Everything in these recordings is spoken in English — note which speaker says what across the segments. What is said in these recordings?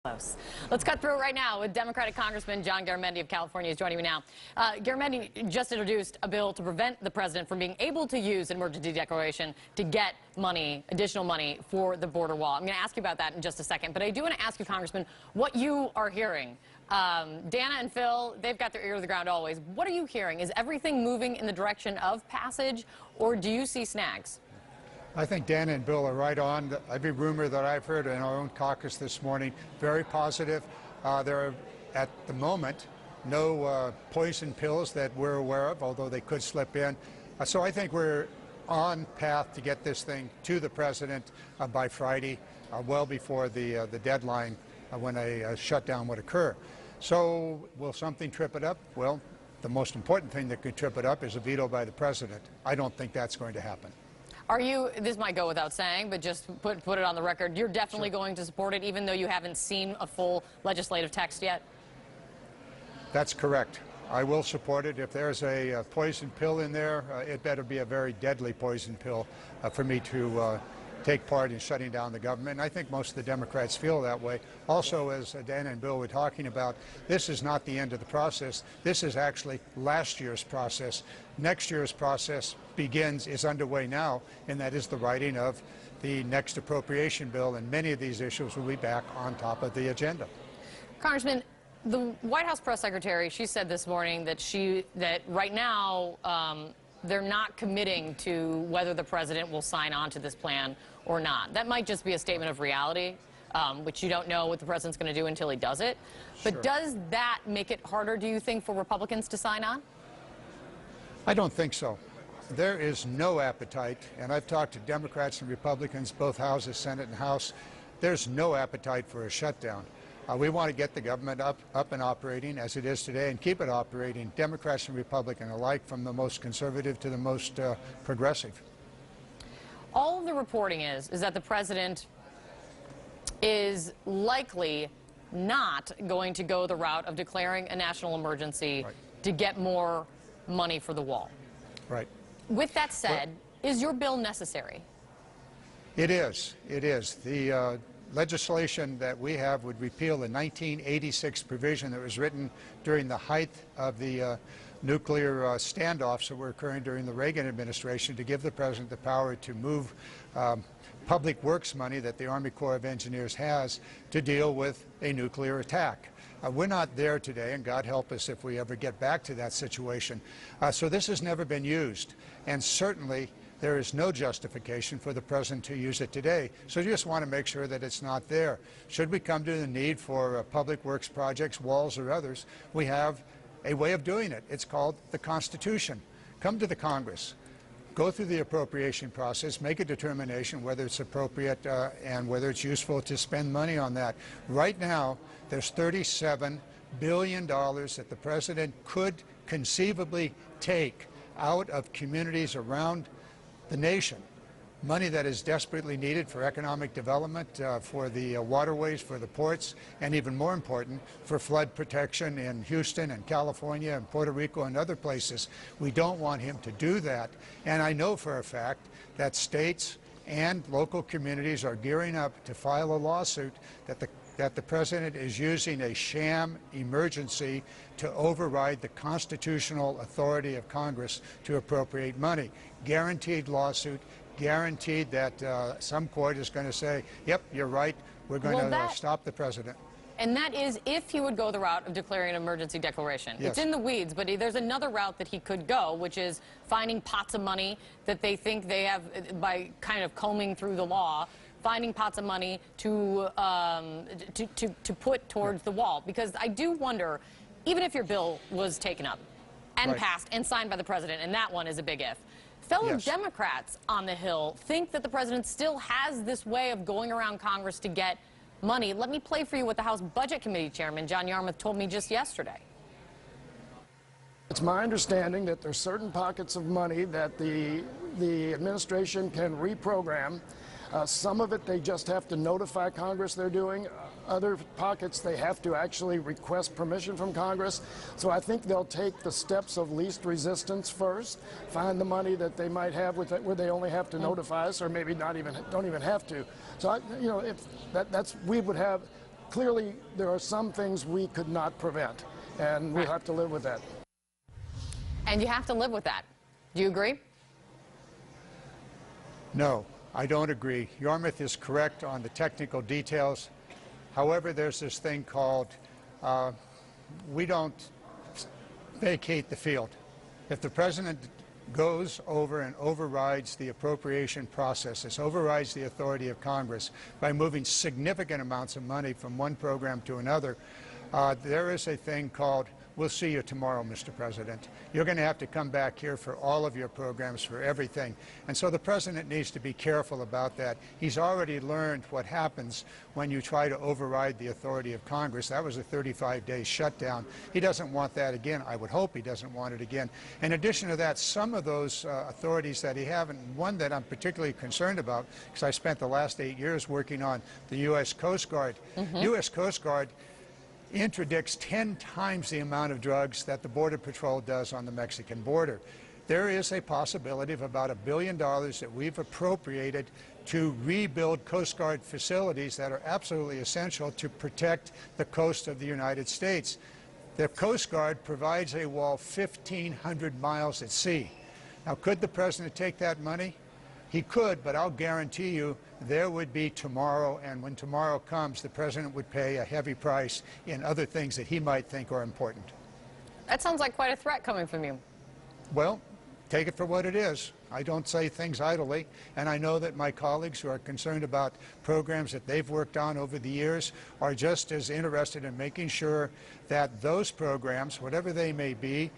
Speaker 1: Close. Let's cut through it right now with Democratic Congressman John Garamendi of California is joining me now. Garamendi just introduced a bill to prevent the president from being able to use an emergency declaration to get money, additional money for the border wall. I'm going to ask you about that in just a second, but I do want to ask you, Congressman, what you are hearing. Dana and Phil, they've got their ear to the ground always. What are you hearing? Is everything moving in the direction of passage, or do you see snags?
Speaker 2: I think Dana and Bill are right on. Every rumor that I've heard in our own caucus this morning, very positive. There are, at the moment, no poison pills that we're aware of, although they could slip in. So I think we're on path to get this thing to the president by Friday, well before the deadline when a shutdown would occur. So will something trip it up? Well, the most important thing that could trip it up is a veto by the president. I don't think that's going to happen.
Speaker 1: Are you, this might go without saying, but just put it on the record, you're definitely
Speaker 2: Sure.
Speaker 1: going to support it even though you haven't seen a full legislative text yet?
Speaker 2: That's correct. I will support it. If there's a poison pill in there, it better be a very deadly poison pill for me to take part in shutting down the government. And I think most of the Democrats feel that way. Also, as Dana and Bill were talking about, this is not the end of the process. This is actually last year's process. Next year's process is underway now, and that is the writing of the next appropriation bill, and many of these issues will be back on top of the agenda.
Speaker 1: Congressman, the White House press secretary, she said this morning that right now they're not committing to whether the president will sign on to this plan or not. That might just be a statement of reality, which you don't know what the president's going to do until he does it. But
Speaker 2: Sure.
Speaker 1: Does that make it harder, do you think, for Republicans to sign on?
Speaker 2: I don't think so. There is no appetite, and I've talked to Democrats and Republicans, both houses, Senate and House. There's no appetite for a shutdown. We want to get the government up and operating as it is today and keep it operating, Democrats and Republicans alike, from the most conservative to the most progressive.
Speaker 1: All of the reporting is that the president is likely not going to go the route of declaring a national emergency
Speaker 2: Right.
Speaker 1: to get more money for the wall.
Speaker 2: Right.
Speaker 1: With that said, is your bill necessary?
Speaker 2: It is. It is. The legislation that we have would repeal the 1986 provision that was written during the height of the nuclear standoffs that were occurring during the Reagan administration to give the president the power to move public works money that the Army Corps of Engineers has to deal with a nuclear attack. We're not there today, and God help us if we ever get back to that situation. So this has never been used, and certainly there is no justification for the president to use it today. So you just want to make sure that it's not there. Should we come to the need for public works projects, walls or others, we have a way of doing it. It's called the Constitution. Come to the Congress. Go through the appropriation process, make a determination whether it's appropriate and whether it's useful to spend money on that. Right now, there's $37 billion that the president could conceivably take out of communities around the nation, money that is desperately needed for economic development, for the waterways, for the ports, and even more important, for flood protection in Houston and California and Puerto Rico and other places. We don't want him to do that. And I know for a fact that states and local communities are gearing up to file a lawsuit that the president is using a sham emergency to override the constitutional authority of Congress to appropriate money. Guaranteed lawsuit, guaranteed that some court is going to say, yep, you're right, we're going to stop the president.
Speaker 1: And that is if he would go the route of declaring an emergency declaration.
Speaker 2: Yes.
Speaker 1: It's in the weeds, but there's another route that he could go, which is finding pots of money that they think they have by kind of combing through the law, finding pots of money to put towards the wall. Because I do wonder, even if your bill was taken up and passed and signed by the president, and that one is a big if, fellow Democrats on the Hill think that the president still has this way of going around Congress to get money. Let me play for you what the House Budget Committee Chairman John Yarmuth told me just yesterday.
Speaker 3: It's my understanding that there's certain pockets of money that the administration can reprogram. Some of it they just have to notify Congress they're doing. Other pockets they have to actually request permission from Congress. So I think they'll take the steps of least resistance first, find the money that they might have with it, where they only have to notify us, or maybe don't even have to. So we would have clearly there are some things we could not prevent, and we'll have to live with that.
Speaker 1: And you have to live with that. Do you agree?
Speaker 2: No, I don't agree. Yarmouth is correct on the technical details. However, there's this thing called, we don't vacate the field. If the president goes over and overrides the appropriation processes, overrides the authority of Congress by moving significant amounts of money from one program to another, there is a thing called, we'll see you tomorrow, Mr. President. You're going to have to come back here for all of your programs, for everything. And so the president needs to be careful about that. He's already learned what happens when you try to override the authority of Congress. That was a 35-day shutdown. He doesn't want that again. I would hope he doesn't want it again. In addition to that, some of those authorities that he has, and one that I'm particularly concerned about, because I spent the last 8 years working on the U.S. Coast Guard. U.S. Coast Guard interdicts 10 times the amount of drugs that the Border Patrol does on the Mexican border. There is a possibility of about $1 billion that we've appropriated to rebuild Coast Guard facilities that are absolutely essential to protect the coast of the United States. The Coast Guard provides a wall 1,500 miles at sea. Now, could the president take that money? He could, but I'll guarantee you there would be tomorrow, and when tomorrow comes, the president would pay a heavy price in other things that he might think are important.
Speaker 1: That sounds like quite a threat coming from you.
Speaker 2: Well, take it for what it is. I don't say things idly, and I know that my colleagues who are concerned about programs that they've worked on over the years are just as interested in making sure that those programs, whatever they may be,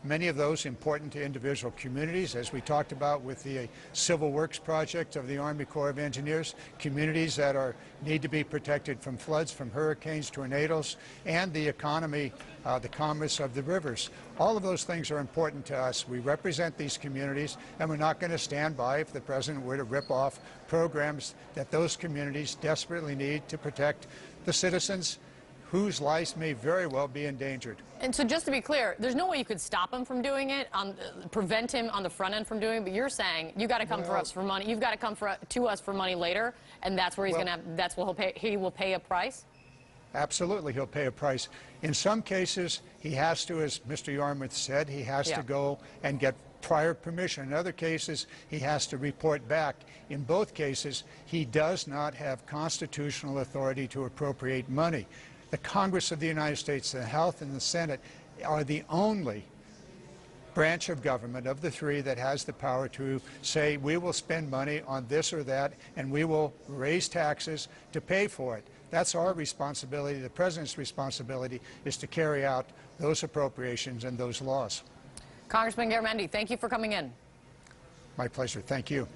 Speaker 2: many of those important to individual communities, as we talked about with the Civil Works project of the Army Corps of Engineers, communities that need to be protected from floods, from hurricanes, tornadoes, and the economy, the commerce of the rivers. All of those things are important to us. We represent these communities, and we're not going to stand by if the president were to rip off programs that those communities desperately need to protect the citizens whose lives may very well be endangered.
Speaker 1: And so just to be clear, there's no way you could stop him from doing it, prevent him on the front end from doing it, but you're saying you got to come for us for money, you've got to come to us for money later, and that's where he's going to have, that's what he'll pay, he will pay a price?
Speaker 2: Absolutely, he'll pay a price. In some cases, he has to, as Mr. Yarmouth said, he has to go and get prior permission. In other cases, he has to report back. In both cases, he does not have constitutional authority to appropriate money. The Congress of the United States, the House and the Senate are the only branch of government of the three that has the power to say we will spend money on this or that and we will raise taxes to pay for it. That's our responsibility. The president's responsibility is to carry out those appropriations and those laws.
Speaker 1: Congressman Garamendi, thank you for coming in.
Speaker 2: My pleasure. Thank you.